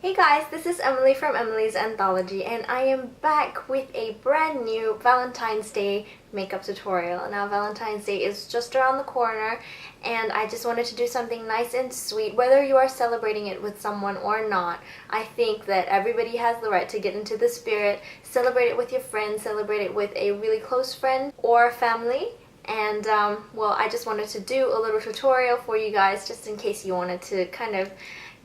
Hey guys, this is Emily from Emily's Anthology and I am back with a brand new Valentine's Day makeup tutorial. Now Valentine's Day is just around the corner and I just wanted to do something nice and sweet. Whether you are celebrating it with someone or not, I think that everybody has the right to get into the spirit, celebrate it with your friends, celebrate it with a really close friend or family. And well, I just wanted to do a little tutorial for you guys just in case you wanted to kind of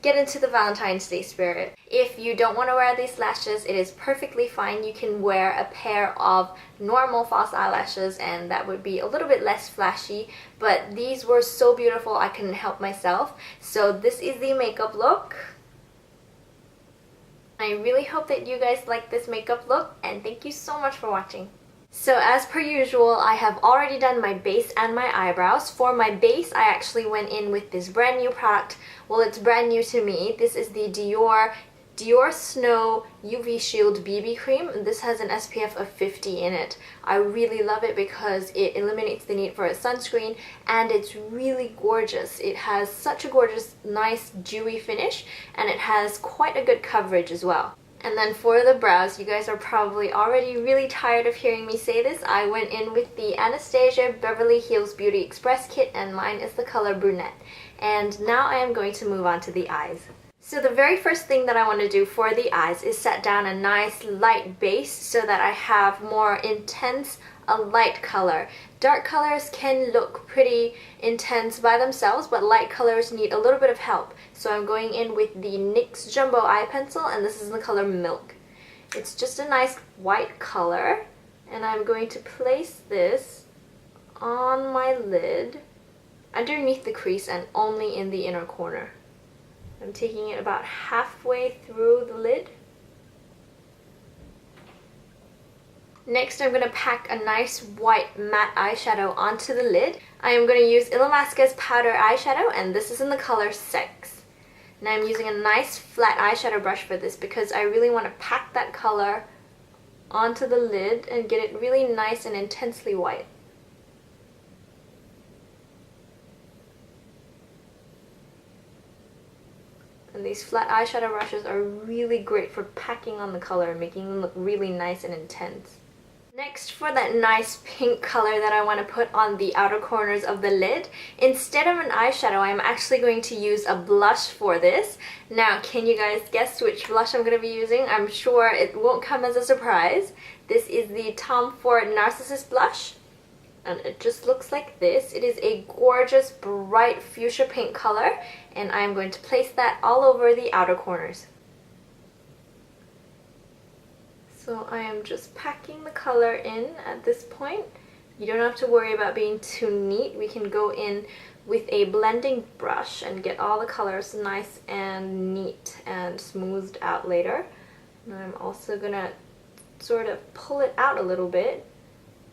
get into the Valentine's Day spirit. If you don't want to wear these lashes, it is perfectly fine. You can wear a pair of normal false eyelashes and that would be a little bit less flashy, but these were so beautiful I couldn't help myself. So this is the makeup look. I really hope that you guys like this makeup look and thank you so much for watching. So as per usual, I have already done my base and my eyebrows. For my base, I actually went in with this brand new product. Well, it's brand new to me. This is the Diorsnow UV Shield BB Cream. This has an SPF of 50 in it. I really love it because it eliminates the need for a sunscreen and it's really gorgeous. It has such a gorgeous, nice, dewy finish and it has quite a good coverage as well. And then for the brows, you guys are probably already really tired of hearing me say this. I went in with the Anastasia Beverly Hills Beauty Express kit and mine is the color Brunette. And now I am going to move on to the eyes. So the very first thing that I want to do for the eyes is set down a nice light base so that I have more intense, a light color. Dark colors can look pretty intense by themselves, but light colors need a little bit of help. So I'm going in with the NYX Jumbo Eye Pencil and this is in the color Milk. It's just a nice white color and I'm going to place this on my lid underneath the crease and only in the inner corner. I'm taking it about halfway through the lid. Next, I'm going to pack a nice white matte eyeshadow onto the lid. I am going to use Illamasqua's powder eyeshadow and this is in the color Sex. Now I'm using a nice flat eyeshadow brush for this because I really want to pack that color onto the lid and get it really nice and intensely white. And these flat eyeshadow brushes are really great for packing on the color and making them look really nice and intense. Next, for that nice pink color that I want to put on the outer corners of the lid, instead of an eyeshadow, I'm actually going to use a blush for this. Now, can you guys guess which blush I'm going to be using? I'm sure it won't come as a surprise. This is the Tom Ford Narcissist blush. And it just looks like this. It is a gorgeous bright fuchsia pink color and I'm going to place that all over the outer corners. So I am just packing the color in at this point. You don't have to worry about being too neat. We can go in with a blending brush and get all the colors nice and neat and smoothed out later. And I'm also going to sort of pull it out a little bit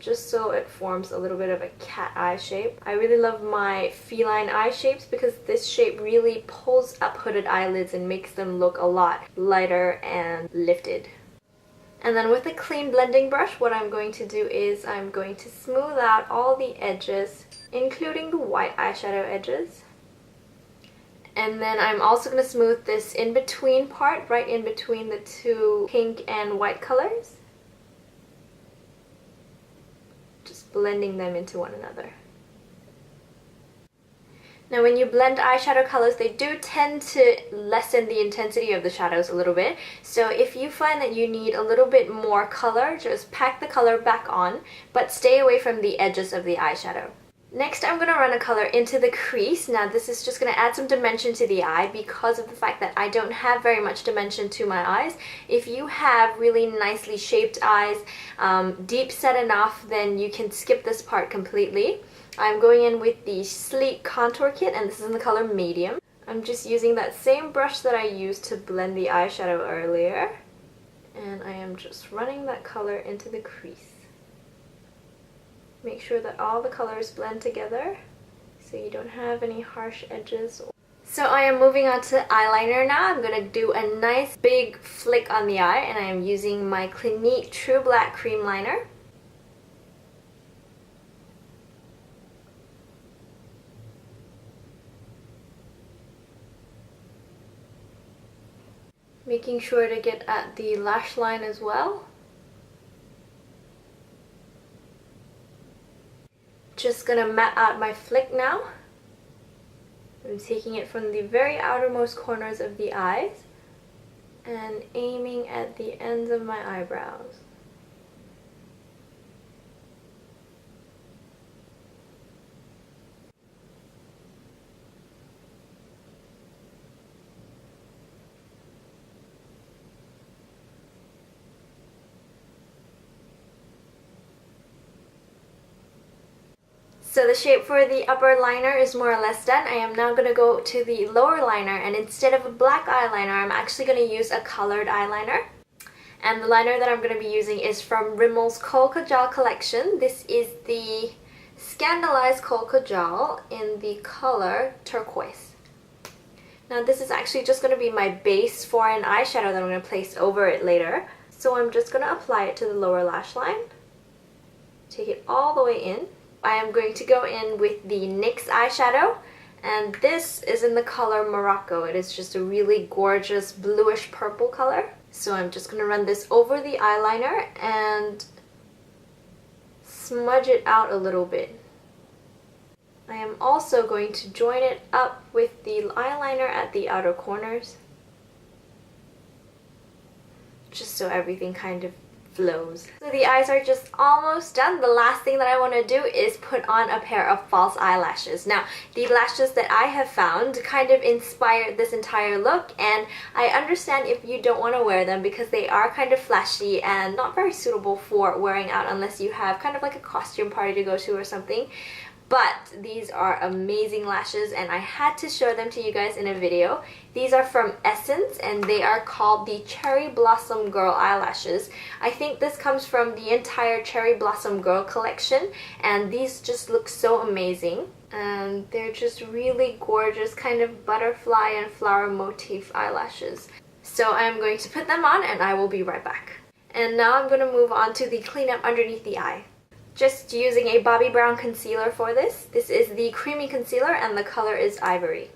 just so it forms a little bit of a cat eye shape. I really love my feline eye shapes because this shape really pulls up hooded eyelids and makes them look a lot lighter and lifted. And then with a clean blending brush, what I'm going to do is I'm going to smooth out all the edges, including the white eyeshadow edges. And then I'm also going to smooth this in-between part, right in between the two pink and white colors. Blending them into one another. Now when you blend eyeshadow colors, they do tend to lessen the intensity of the shadows a little bit. So if you find that you need a little bit more color, just pack the color back on, but stay away from the edges of the eyeshadow. Next, I'm going to run a color into the crease. Now this is just going to add some dimension to the eye because of the fact that I don't have very much dimension to my eyes. If you have really nicely shaped eyes, deep set enough, then you can skip this part completely. I'm going in with the Sleek Contour Kit and this is in the color Medium. I'm just using that same brush that I used to blend the eyeshadow earlier. And I am just running that color into the crease. Make sure that all the colors blend together so you don't have any harsh edges. So I am moving on to eyeliner now. I'm going to do a nice big flick on the eye and I am using my Clinique True Black Cream Liner. Making sure to get at the lash line as well. Just gonna map out my flick now. I'm taking it from the very outermost corners of the eyes and aiming at the ends of my eyebrows. So the shape for the upper liner is more or less done. I am now going to go to the lower liner, and instead of a black eyeliner, I'm actually going to use a colored eyeliner. And the liner that I'm going to be using is from Rimmel's Kohl Kajal collection. This is the Scandalized Kohl Kajal in the color turquoise. Now this is actually just going to be my base for an eyeshadow that I'm going to place over it later. So I'm just going to apply it to the lower lash line. Take it all the way in. I am going to go in with the NYX eyeshadow, and this is in the color Morocco. It is just a really gorgeous bluish purple color. So I'm just going to run this over the eyeliner and smudge it out a little bit. I am also going to join it up with the eyeliner at the outer corners, just so everything kind of flows. So the eyes are just almost done. The last thing that I want to do is put on a pair of false eyelashes. Now, the lashes that I have found kind of inspired this entire look, and I understand if you don't want to wear them because they are kind of flashy and not very suitable for wearing out unless you have kind of like a costume party to go to or something. But these are amazing lashes, and I had to show them to you guys in a video. These are from Essence, and they are called the Cherry Blossom Girl eyelashes. I think this comes from the entire Cherry Blossom Girl collection, and these just look so amazing. And they're just really gorgeous, kind of butterfly and flower motif eyelashes. So I'm going to put them on, and I will be right back. And now I'm going to move on to the cleanup underneath the eye. Just using a Bobbi Brown concealer for this. This is the creamy concealer, and the color is Ivory.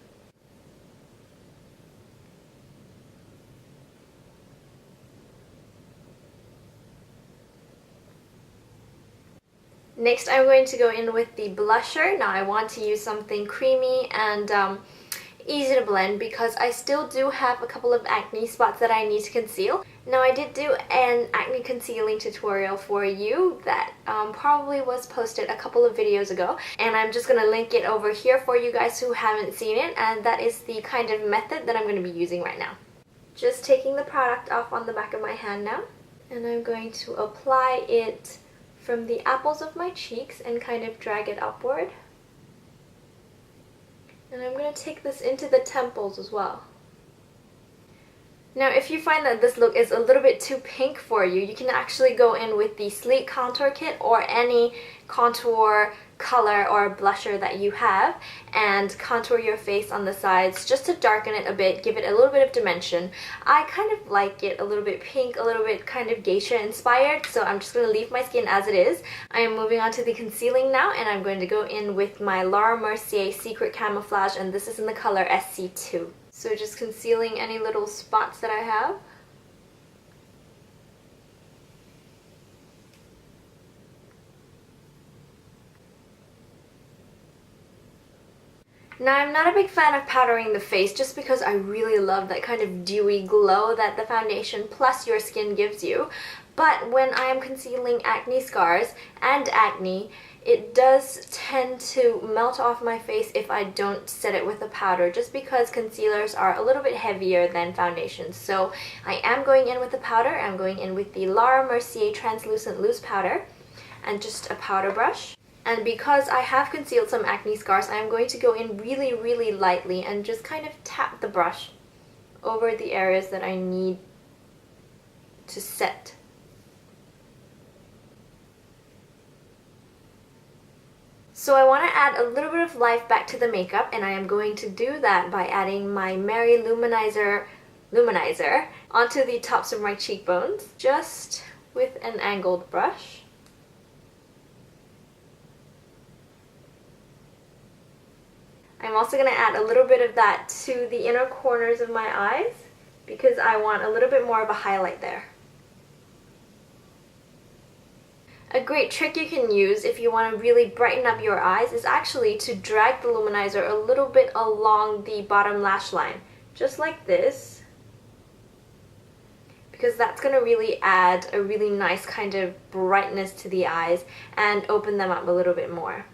Next, I'm going to go in with the blusher. Now I want to use something creamy and easy to blend because I still do have a couple of acne spots that I need to conceal. Now I did do an acne concealing tutorial for you that probably was posted a couple of videos ago, and I'm just going to link it over here for you guys who haven't seen it, and that is the kind of method that I'm going to be using right now. Just taking the product off on the back of my hand now, and I'm going to apply it from the apples of my cheeks and kind of drag it upward. And I'm going to take this into the temples as well. Now if you find that this look is a little bit too pink for you, you can actually go in with the Sleek Contour Kit or any contour color or blusher that you have and contour your face on the sides just to darken it a bit, give it a little bit of dimension. I kind of like it a little bit pink, a little bit kind of geisha inspired, so I'm just going to leave my skin as it is. I am moving on to the concealing now, and I'm going to go in with my Laura Mercier Secret Camouflage, and this is in the color SC2. So just concealing any little spots that I have. Now I'm not a big fan of powdering the face just because I really love that kind of dewy glow that the foundation plus your skin gives you. But when I am concealing acne scars and acne, it does tend to melt off my face if I don't set it with a powder, just because concealers are a little bit heavier than foundations. So I am going in with the powder. I'm going in with the Laura Mercier Translucent Loose Powder and just a powder brush. And because I have concealed some acne scars, I am going to go in really, really lightly and just kind of tap the brush over the areas that I need to set. So I want to add a little bit of life back to the makeup, and I am going to do that by adding my Merry Lou-Manizer onto the tops of my cheekbones, just with an angled brush. I'm also going to add a little bit of that to the inner corners of my eyes, because I want a little bit more of a highlight there. A great trick you can use if you want to really brighten up your eyes is actually to drag the Lou-Manizer a little bit along the bottom lash line, just like this, because that's going to really add a really nice kind of brightness to the eyes and open them up a little bit more.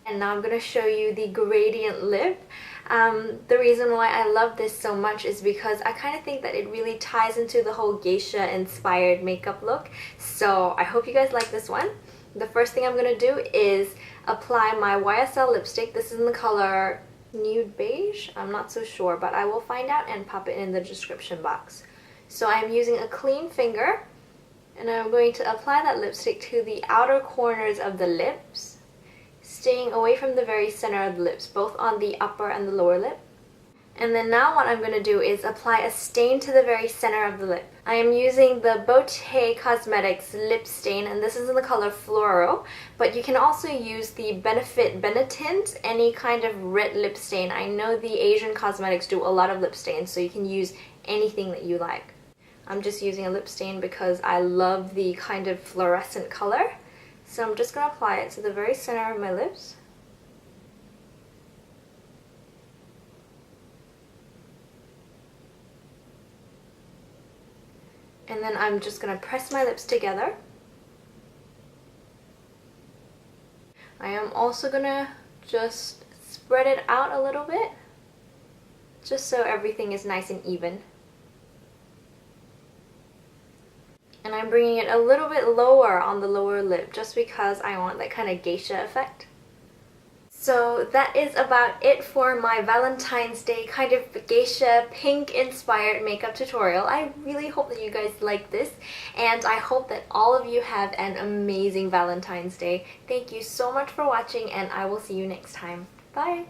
And now I'm going to show you the gradient lip. The reason why I love this so much is because I kind of think that it really ties into the whole geisha inspired makeup look. So I hope you guys like this one. The first thing I'm going to do is apply my YSL lipstick. This is in the color Nude Beige. I'm not so sure, but I will find out and pop it in the description box. So I'm using a clean finger and I'm going to apply that lipstick to the outer corners of the lips, staying away from the very center of the lips, both on the upper and the lower lip. And then now what I'm going to do is apply a stain to the very center of the lip. I am using the Beaute Cosmetics lip stain, and this is in the color Fluoro, but you can also use the Benefit Benetint, any kind of red lip stain. I know the Asian cosmetics do a lot of lip stains, so you can use anything that you like. I'm just using a lip stain because I love the kind of fluorescent color. So I'm just going to apply it to the very center of my lips. And then I'm just going to press my lips together. I am also going to just spread it out a little bit, just so everything is nice and even. And I'm bringing it a little bit lower on the lower lip just because I want that kind of geisha effect. So that is about it for my Valentine's Day kind of geisha pink inspired makeup tutorial. I really hope that you guys like this, and I hope that all of you have an amazing Valentine's Day. Thank you so much for watching, and I will see you next time. Bye!